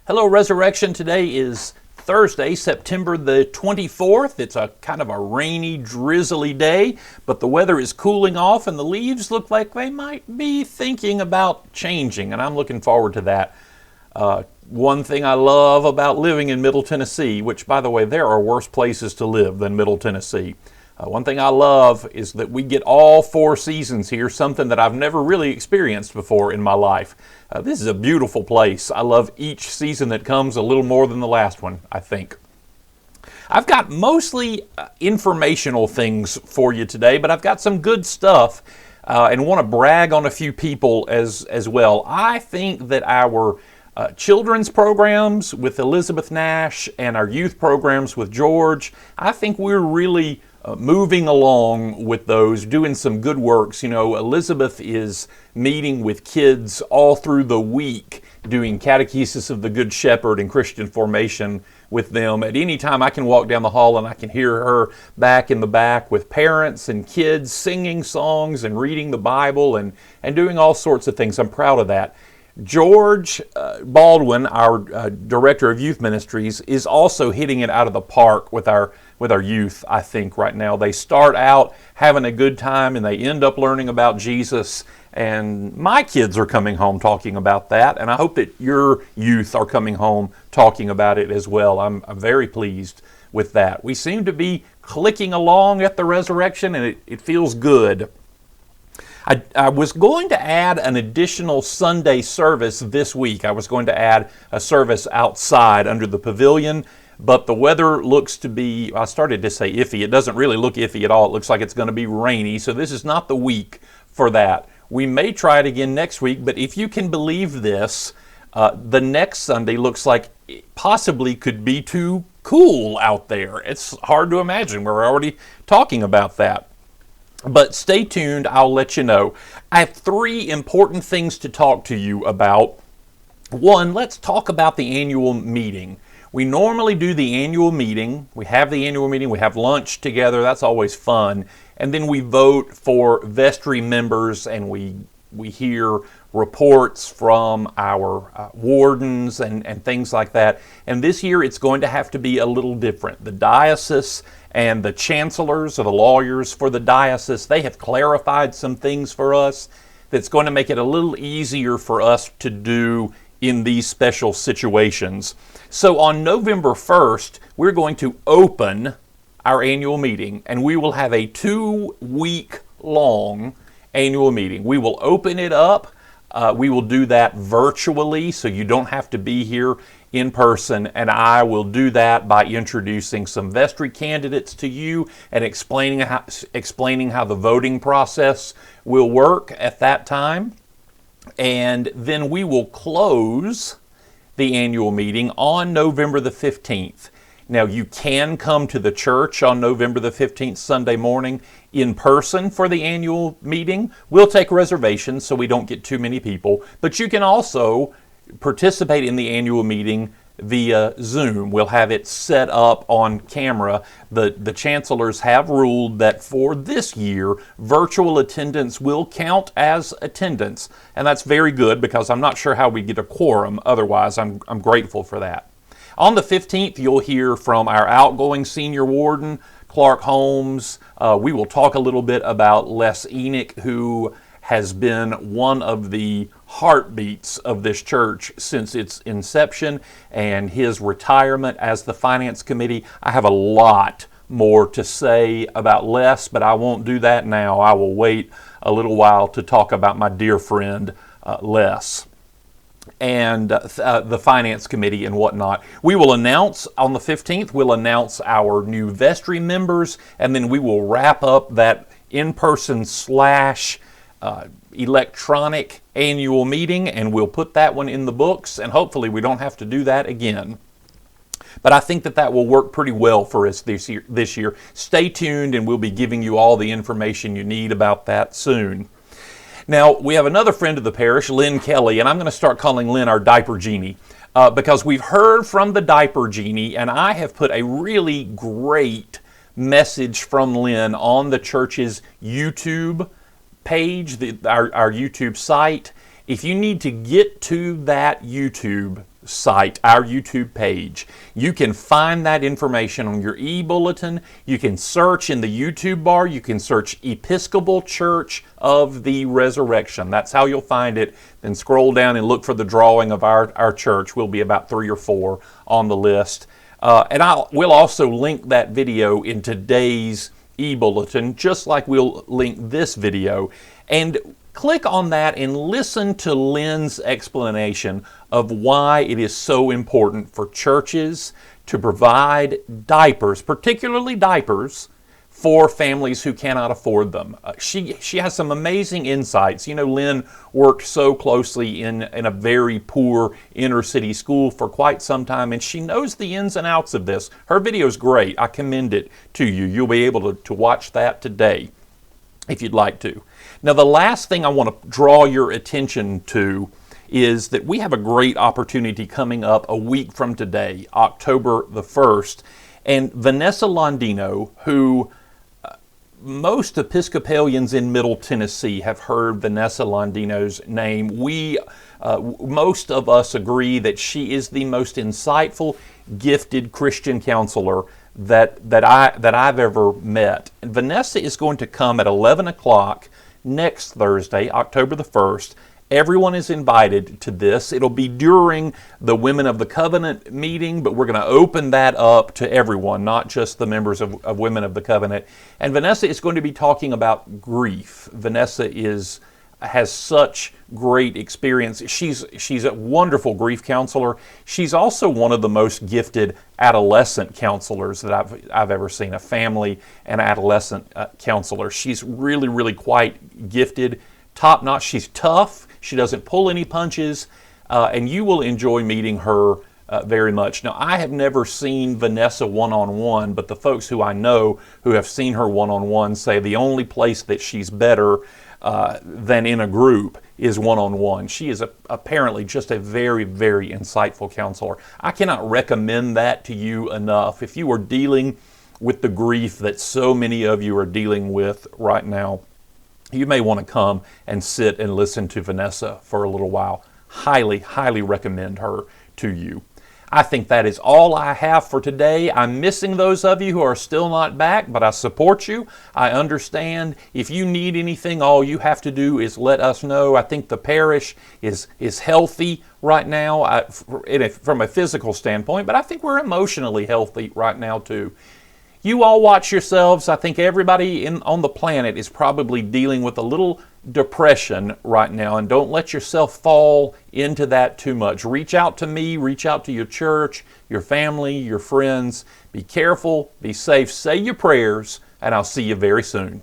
Hello, Resurrection. Today is Thursday, September the 24th. It's a kind of a rainy, drizzly day, but the weather is cooling off and the leaves look like they might be thinking about changing, and I'm looking forward to that. One thing I love about living in Middle Tennessee, which, by the way, there are worse places to live than Middle Tennessee. One thing I love is that we get all 4 seasons here, something that I've never really experienced before in my life. This is a beautiful place. I love each season that comes a little more than the last one, I think. I've got mostly informational things for you today, but I've got some good stuff and want to brag on a few people as well. I think that our children's programs with Elizabeth Nash and our youth programs with George, I think we're really moving along with those, doing some good works. You know, Elizabeth is meeting with kids all through the week, doing catechesis of the Good Shepherd and Christian formation with them. At any time I can walk down the hall and I can hear her back in the back with parents and kids singing songs and reading the Bible and doing all sorts of things. I'm proud of that. George Baldwin, our Director of Youth Ministries, is also hitting it out of the park with our youth, I think, right now. They start out having a good time and they end up learning about Jesus, and my kids are coming home talking about that, and I hope that your youth are coming home talking about it as well. I'm very pleased with that. We seem to be clicking along at the Resurrection, and it feels good. I was going to add an additional Sunday service this week. I was going to add a service outside under the pavilion, but the weather looks to be, I started to say iffy. It doesn't really look iffy at all. It looks like it's going to be rainy, so this is not the week for that. We may try it again next week, but if you can believe this, the next Sunday looks like it possibly could be too cool out there. It's hard to imagine. We're already talking about that. But stay tuned, I'll let you know. I have 3 important things to talk to you about. One, let's talk about the annual meeting. We normally do the annual meeting. We have the annual meeting. We have lunch together. That's always fun. And then we vote for vestry members, and we hear reports from our wardens and things like that. And this year it's going to have to be a little different. The diocese and the chancellors or the lawyers for the diocese, they have clarified some things for us that's going to make it a little easier for us to do in these special situations. So on November 1st, we're going to open our annual meeting, and we will have a 2-week long annual meeting. We will open it up. We will do that virtually, so you don't have to be here in person, and I will do that by introducing some vestry candidates to you and explaining how the voting process will work at that time. And then we will close the annual meeting on November the 15th. Now, you can come to the church on November the 15th, Sunday morning, in person for the annual meeting. We'll take reservations so we don't get too many people, but you can also participate in the annual meeting via Zoom. We'll have it set up on camera. The chancellors have ruled that for this year, virtual attendance will count as attendance, and that's very good because I'm not sure how we get a quorum otherwise. I'm grateful for that. On the 15th, you'll hear from our outgoing senior warden, Clark Holmes. We will talk a little bit about Les Enoch, who has been one of the heartbeats of this church since its inception, and his retirement as the finance committee. I have a lot more to say about Les, but I won't do that now. I will wait a little while to talk about my dear friend Les and the finance committee and whatnot. We will announce on the 15th, we'll announce our new vestry members, and then we will wrap up that in-person / electronic annual meeting, and we'll put that one in the books, and hopefully we don't have to do that again. But I think that will work pretty well for us this year. Stay tuned, and we'll be giving you all the information you need about that soon. Now, we have another friend of the parish, Lynn Kelly, and I'm going to start calling Lynn our Diaper Genie because we've heard from the Diaper Genie, and I have put a really great message from Lynn on the church's YouTube page, our YouTube site. If you need to get to that YouTube site, our YouTube page. You can find that information on your e-bulletin. You can search in the YouTube bar. You can search Episcopal Church of the Resurrection. That's how you'll find it. Then scroll down and look for the drawing of our church. We'll be about 3 or 4 on the list. And we'll also link that video in today's e-bulletin, just like we'll link this video. And click on that and listen to Lynn's explanation of why it is so important for churches to provide diapers, particularly diapers, for families who cannot afford them. She has some amazing insights. You know, Lynn worked so closely in a very poor inner city school for quite some time, and she knows the ins and outs of this. Her video is great. I commend it to you. You'll be able to watch that today if you'd like to. Now, the last thing I want to draw your attention to is that we have a great opportunity coming up a week from today, October the 1st. And Vanessa Londino, who most Episcopalians in Middle Tennessee have heard Vanessa Londino's name. Most of us agree that she is the most insightful, gifted Christian counselor that I've ever met. And Vanessa is going to come at 11 o'clock next Thursday, October the 1st. Everyone is invited to this. It'll be during the Women of the Covenant meeting, but we're going to open that up to everyone, not just the members of Women of the Covenant. And Vanessa is going to be talking about grief. Vanessa has such great experience. She's a wonderful grief counselor. She's also one of the most gifted adolescent counselors that I've ever seen, a family and adolescent counselor. She's really, really quite gifted, top-notch. She's tough. She doesn't pull any punches, and you will enjoy meeting her very much. Now, I have never seen Vanessa one-on-one, but the folks who I know who have seen her one-on-one say the only place that she's better than in a group is one-on-one. She is apparently just a very, very insightful counselor. I cannot recommend that to you enough. If you are dealing with the grief that so many of you are dealing with right now, you may want to come and sit and listen to Vanessa for a little while. Highly, highly recommend her to you. I think that is all I have for today. I'm missing those of you who are still not back, but I support you. I understand. If you need anything, all you have to do is let us know. I think the parish is healthy right now from a physical standpoint, but I think we're emotionally healthy right now too. You all watch yourselves. I think everybody on the planet is probably dealing with a little depression right now, and don't let yourself fall into that too much. Reach out to me, reach out to your church, your family, your friends. Be careful, be safe, say your prayers, and I'll see you very soon.